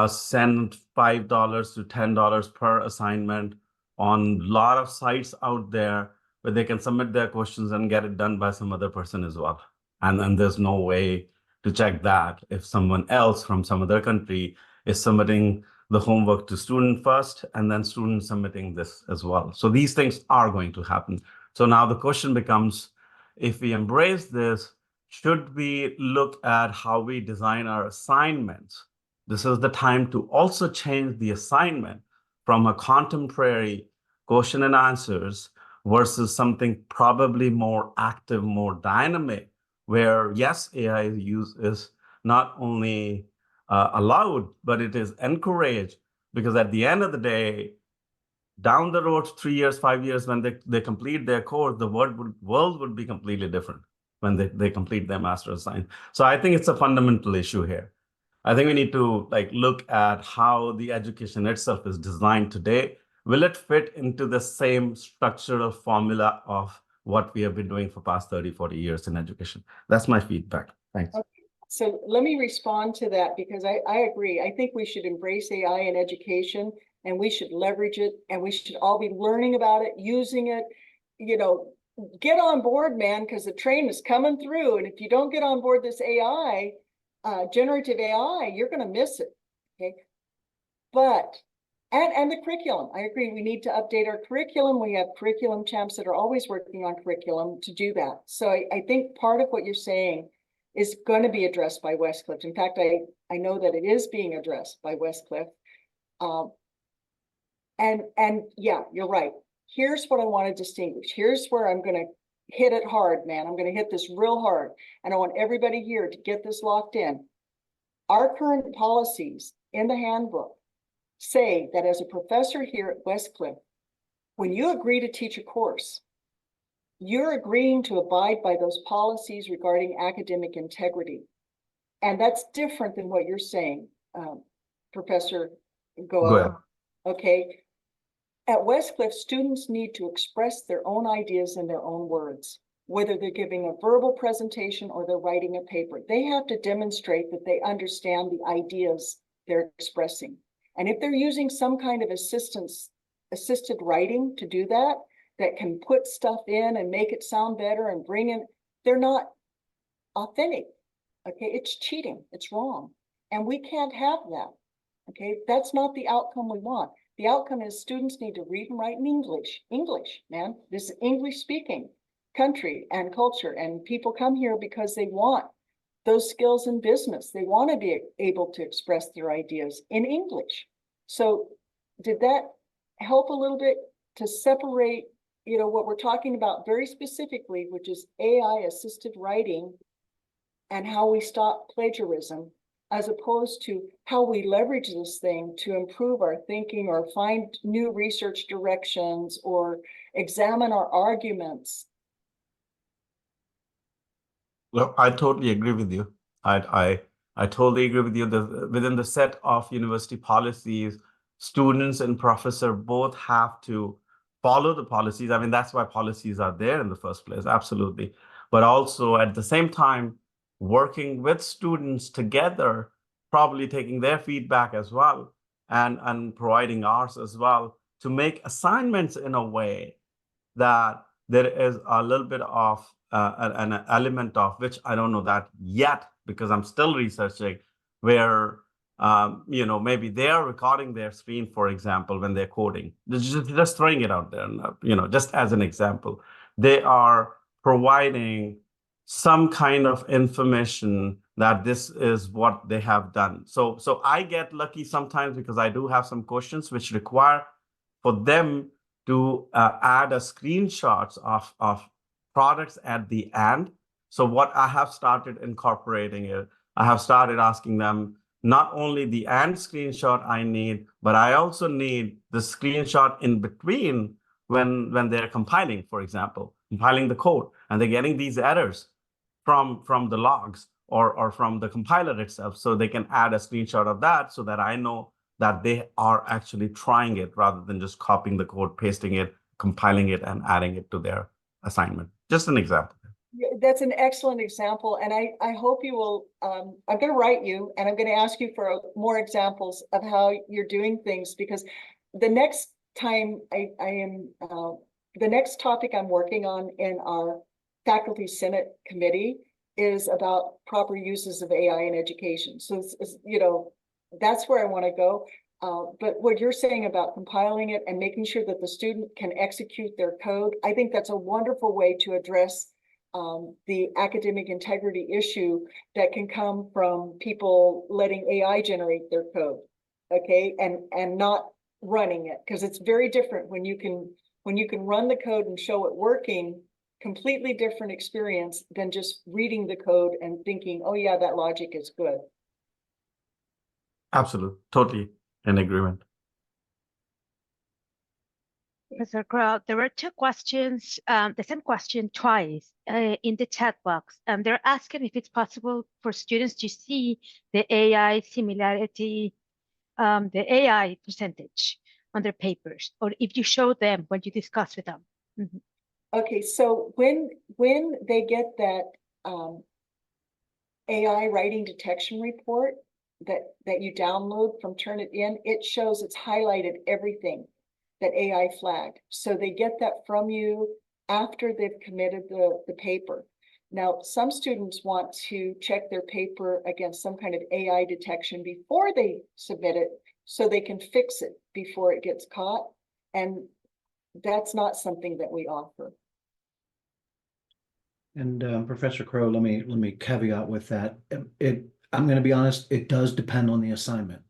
send $5 to $10 per assignment on a lot of sites out there where they can submit their questions and get it done by some other person as well. And there's no way to check that if someone else from some other country is submitting the homework to student first and then student submitting this as well. So these things are going to happen. So now the question becomes, if we embrace this, should we look at how we design our assignments? This is the time to also change the assignment from a contemporary question and answers versus something probably more active, more dynamic, where yes, AI use is not only allowed, but it is encouraged, because at the end of the day, down the road, 3 years, 5 years, when they complete their course, the world would be completely different when they complete their master's science. So I think it's a fundamental issue here. I think we need to look at how the education itself is designed today. Will it fit into the same structural formula of what we have been doing for past 30, 40 years in education? That's my feedback. Thanks. Okay. So let me respond to that, because I agree. I think we should embrace AI in education, and we should leverage it, and we should all be learning about it, using it. Get on board, man, because the train is coming through. And if you don't get on board this AI, generative AI, you're going to miss it. Okay. But, and the curriculum, I agree. We need to update our curriculum. We have curriculum champs that are always working on curriculum to do that. So I think part of what you're saying is going to be addressed by Westcliff. In fact, I know that it is being addressed by Westcliff. And yeah, you're right. Here's what I want to distinguish. Here's where I'm going to hit it hard, man. I'm going to hit this real hard. And I want everybody here to get this locked in. Our current policies in the handbook say that as a professor here at Westcliff, when you agree to teach a course, you're agreeing to abide by those policies regarding academic integrity. And that's different than what you're saying, Professor Goel. Okay. At Westcliff, students need to express their own ideas in their own words, whether they're giving a verbal presentation or they're writing a paper. They have to demonstrate that they understand the ideas they're expressing. And if they're using some kind of assisted writing to do that, that can put stuff in and make it sound better and bring in, they're not authentic. Okay, it's cheating, it's wrong. And we can't have that. Okay, that's not the outcome we want. The outcome is students need to read and write in English. English, man. This is English speaking country and culture. And people come here because they want those skills in business. They want to be able to express their ideas in English. So did that help a little bit to separate, what we're talking about very specifically, which is AI assisted writing and how we stop plagiarism, as opposed to how we leverage this thing to improve our thinking or find new research directions or examine our arguments? Well, I totally agree with you. I totally agree with you. Within the set of university policies, students and professor both have to follow the policies. I mean, that's why policies are there in the first place, absolutely. But also at the same time, working with students together, probably taking their feedback as well, and providing ours as well to make assignments in a way that there is a little bit of an element of which I don't know that yet because I'm still researching, where maybe they are recording their screen, for example, when they're coding. Just throwing it out there, just as an example, they are providing some kind of information that this is what they have done. So I get lucky sometimes because I do have some questions which require for them to add a screenshots of products at the end. So what I have started incorporating it, I have started asking them not only the end screenshot I need, but I also need the screenshot in between when they're compiling, for example, compiling the code, and they're getting these errors from the logs or from the compiler itself. So they can add a screenshot of that so that I know that they are actually trying it rather than just copying the code, pasting it, compiling it, and adding it to their assignment. Just an example. Yeah, that's an excellent example. And I hope you will, I'm going to write you and I'm going to ask you for more examples of how you're doing things, because the next time the next topic I'm working on in our Faculty Senate Committee is about proper uses of AI in education. So that's where I want to go. But what you're saying about compiling it and making sure that the student can execute their code, I think that's a wonderful way to address the academic integrity issue that can come from people letting AI generate their code, okay, and not running it, because it's very different when you can run the code and show it working. Completely different experience than just reading the code and thinking, oh yeah, that logic is good. Absolutely, totally in agreement. Professor Crow, there were two questions, the same question twice in the chat box. They're asking if it's possible for students to see the AI similarity, the AI percentage on their papers, or if you show them when you discuss with them. Mm-hmm. Okay, so when they get that AI writing detection report that you download from Turnitin, it shows it's highlighted everything that AI flagged. So they get that from you after they've committed the paper. Now, some students want to check their paper against some kind of AI detection before they submit it so they can fix it before it gets caught. And that's not something that we offer. And Professor Crow, let me caveat with that. I'm going to be honest, it does depend on the assignment.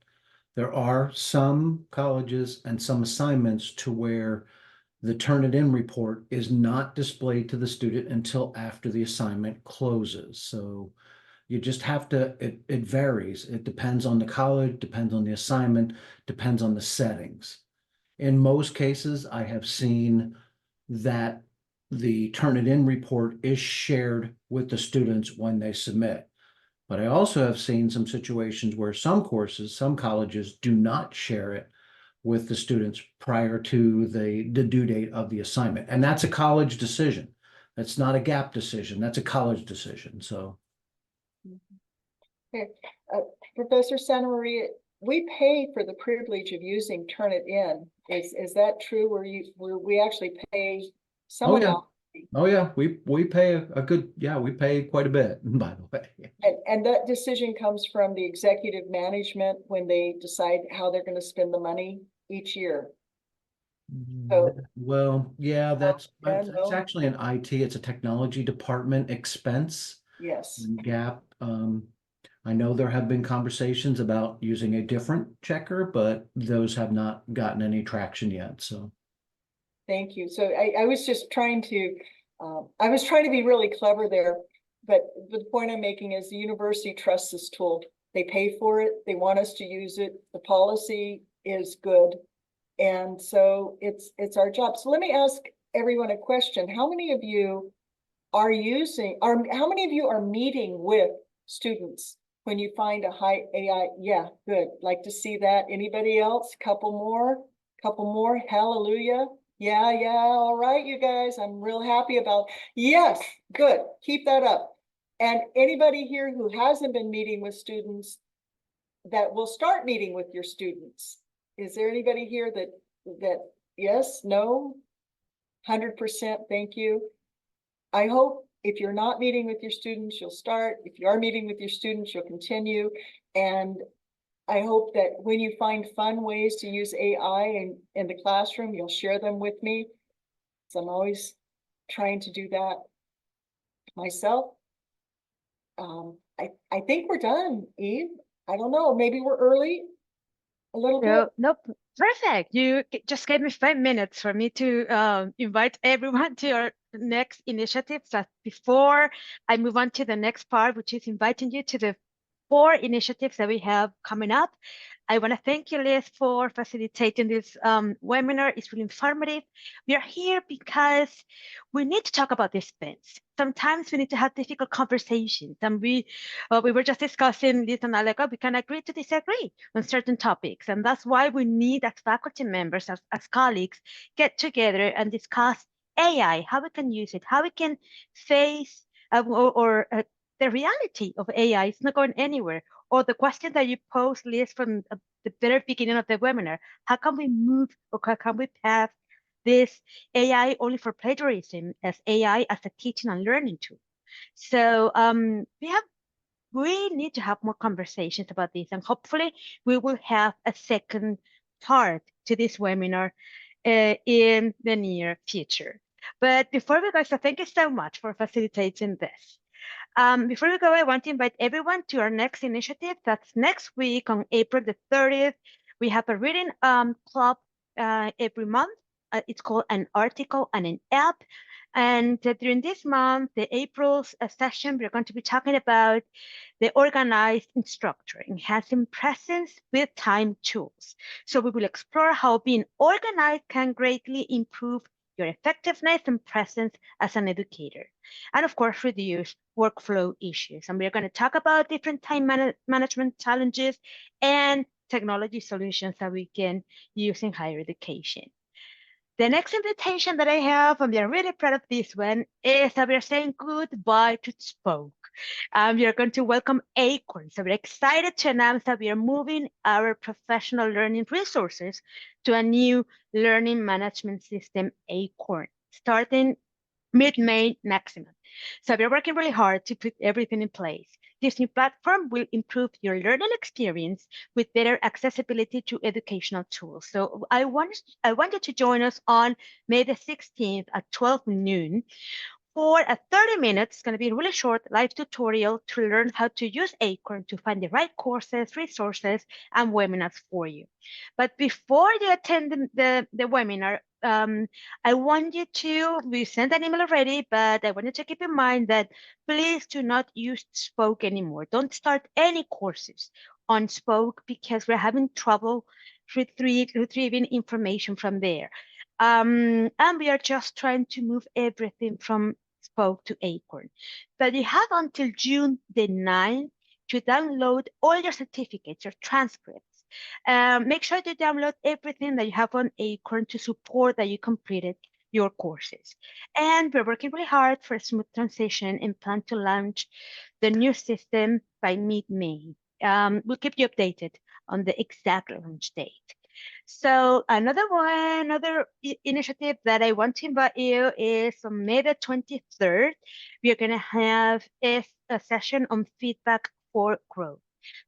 There are some colleges and some assignments to where the Turnitin report is not displayed to the student until after the assignment closes. So you just have to, it varies. It depends on the college, depends on the assignment, depends on the settings. In most cases, I have seen that the Turnitin report is shared with the students when they submit. But I also have seen some situations where some courses, some colleges do not share it with the students prior to the due date of the assignment. And that's a college decision. That's not a GAP decision. That's a college decision. So. Okay. Professor Santa Maria, we pay for the privilege of using Turnitin. Is that true? Where we actually pay some amount? Oh yeah, we pay a good, we pay quite a bit, by the way. And that decision comes from the executive management when they decide how they're going to spend the money each year. So, well, yeah, that's it's actually an IT, it's a technology department expense. Yes. GAP. I know there have been conversations about using a different checker, but those have not gotten any traction yet. So. Thank you. So I was just trying to, I was trying to be really clever there, but the point I'm making is the university trusts this tool. They pay for it. They want us to use it. The policy is good. And so it's our job. So let me ask everyone a question. How many of you are using, how many of you are meeting with students when you find a high AI? Yeah, good. Like to see that. Anybody else? Couple more. Hallelujah. Yeah, all right, you guys. I'm real happy about. Yes, good. Keep that up. And anybody here who hasn't been meeting with students that will start meeting with your students? Is there anybody here that yes, no? 100%, thank you. I hope if you're not meeting with your students, you'll start. If you are meeting with your students, you'll continue. And I hope that when you find fun ways to use AI in the classroom, you'll share them with me. So I'm always trying to do that myself. I think we're done, Eve. I don't know, maybe we're early a little bit. So, nope, perfect. You just gave me 5 minutes for me to invite everyone to our next initiative. So before I move on to the next part, which is inviting you to the 4 initiatives that we have coming up, I want to thank you, Liz, for facilitating this webinar. It's really informative. We are here because we need to talk about these things. Sometimes we need to have difficult conversations. And we were just discussing, Liz and I, like, we can agree to disagree on certain topics. And that's why we need, as faculty members, as colleagues, get together and discuss AI, how we can use it, how we can face the reality of AI. It's not going anywhere. Or the question that you posed, Liz, from the very beginning of the webinar, how can we move or how can we pass this AI only for plagiarism as AI as a teaching and learning tool? So we need to have more conversations about this, and hopefully we will have a second part to this webinar in the near future. But before we go, so thank you so much for facilitating this. Before we go, I want to invite everyone to our next initiative. That's next week on April the 30th. We have a reading club every month. It's called An Article and an App. And during this month, the April's session, we're going to be talking about the organized instructor, enhancing presence with time tools. So we will explore how being organized can greatly improve your effectiveness and presence as an educator. And of course, reduce workflow issues. And we're going to talk about different time management challenges and technology solutions that we can use in higher education. The next invitation that I have, and we are really proud of this one, is that we are saying goodbye to Spoke. We are going to welcome Acorn. So we're excited to announce that we are moving our professional learning resources to a new learning management system, Acorn, starting mid-May maximum. So we're working really hard to put everything in place. This new platform will improve your learning experience with better accessibility to educational tools. So I wanted to join us on May the 16th at 12 noon for a 30 minutes. It's going to be a really short live tutorial to learn how to use Acorn to find the right courses, resources, and webinars for you. But before you attend the webinar, I want you to, we sent an email already, but I want you to keep in mind that please do not use Spoke anymore. Don't start any courses on Spoke because we're having trouble retrieving information from there. And we are just trying to move everything from Spoke to Acorn. But you have until June the 9th to download all your certificates, your transcripts. Make sure to download everything that you have on Acorn to support that you completed your courses. And we're working really hard for a smooth transition and plan to launch the new system by mid-May. We'll keep you updated on the exact launch date. So another initiative that I want to invite you is on May the 23rd. We are going to have a session on feedback for growth.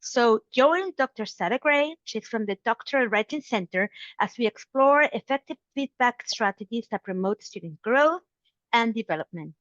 So join Dr. Sarah Gray, she's from the Doctoral Writing Center, as we explore effective feedback strategies that promote student growth and development.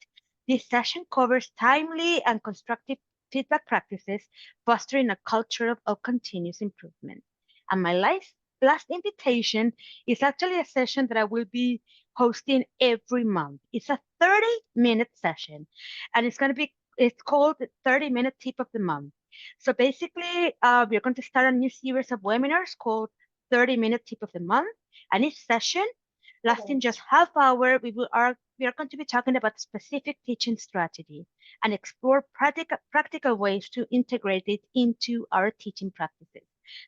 This session covers timely and constructive feedback practices, fostering a culture of continuous improvement. And my last invitation is actually a session that I will be hosting every month. It's a 30-minute session, and it's called the 30-minute tip of the month. So basically, we're going to start a new series of webinars called 30-minute tip of the month, and each session lasting just half hour, we will we are going to be talking about specific teaching strategy and explore practical ways to integrate it into our teaching practices.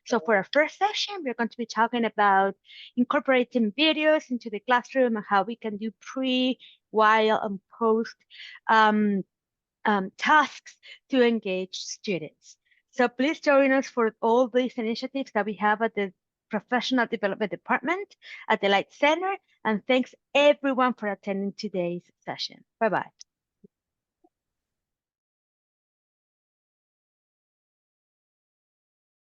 So for our first session, we're going to be talking about incorporating videos into the classroom and how we can do pre, while, and post tasks to engage students. So please join us for all these initiatives that we have at the Professional Development Department at the Light Center. And thanks everyone for attending today's session. Bye-bye.